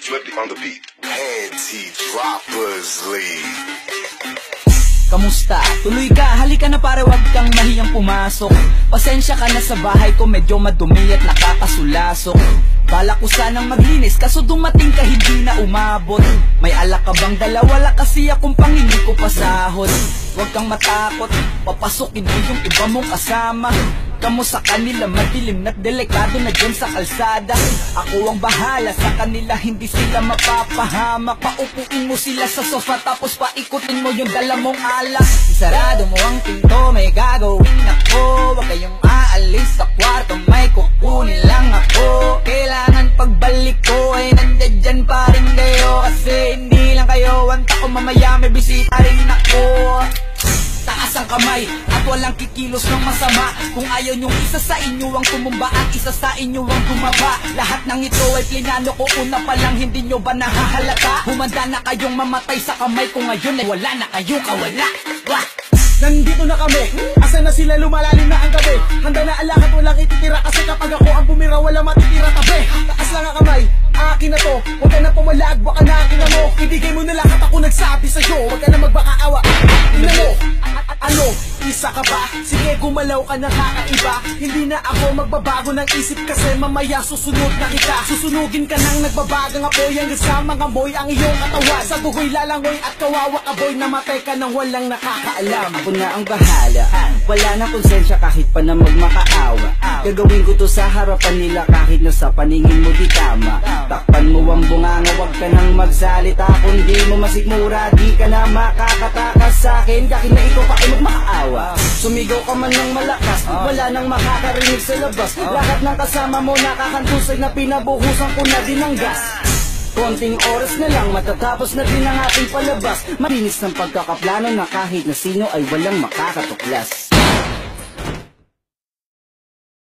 Flip it on the beat. Panty Droppers League. Kamusta? Tuloy ka, halika na pare, wag kang mahiyang pumasok. Pasensya ka na sa bahay ko, medyo madumi at nakakasulasok. Balak ko sanang maglinis, kaso dumating ka hindi na umabot. May alak ka bang dala? Wala kasi akong panghingi ko pasahod. Wag kang matakot, papasukin mo yung iba mong kasama. Kamo sa kanila, madilim na't delikado na dyan sa kalsada. Ako ang bahala sa kanila, hindi sila mapapahamak. Paupuin mo sila sa sofa, tapos paikutin mo yung dala mong alak. Isarado mo ang pinto, may gagawin ako. Huwag kayong aalis sa kwarto, may kukunin lang ako. Kailangan pagbalik ko ay nandyan dyan pa rin kayo. Kasi hindi lang kayo, wanta ko mamaya may bisita rin ako. Taas ang kamay at walang kikilos ng masama. Kung ayaw nyong isa sa inyo ang tumumba at isa sa inyo ang bumaba. Lahat ng ito ay plinano ko una pa lang, hindi nyo ba nahahalata? Humanda na kayong mamatay sa kamay ko ngayon ay wala na kayong kawala. Wah! Nandito na kami, asa na sila, lumalalim na ang gabi. Handa na ang lahat, walang ititira. Kasi kapag ako ang bumira, wala matitira tabi. Taas lang ang kamay, akin na to. Huwag ka na pumalag, baka na akin na mo. Ibigay mo na lahat, ako nagsabi sa'yo. Huwag ka na magbakaawa, ina mo. Ano, isa ka ba? Sige, gumalaw ka na kakaiba. Hindi na ako magbabago ng isip, kasi mamaya susunod na kita. Susunugin ka nang nagbabagang apoy, hanggang sa mga moy ang iyong katawan. Sa bugoy lalangoy at kawawa ka boy, namatay ka nang walang nakakaalam. Ako na ang bahala, wala na konsensya kahit pa na magmakaawa. Gagawin ko to sa harapan nila kahit na sa paningin mo di tama. Takpan mo ang bunganga, wag ka nang magsalita. Kung di mo masigmura, di ka na makakatakas sa'kin. Kahit na ikaw pa ay magmakaawa. Sumigaw ka man ng malakas, wala nang makakarinig sa labas. Lahat ng kasama mo nakakantusay na pinabuhusan ko na din ng gas. Konting oras na lang, matatapos na din ang ating palabas. Malinis ng pagkakaplano na kahit na sino ay walang makakatuklas.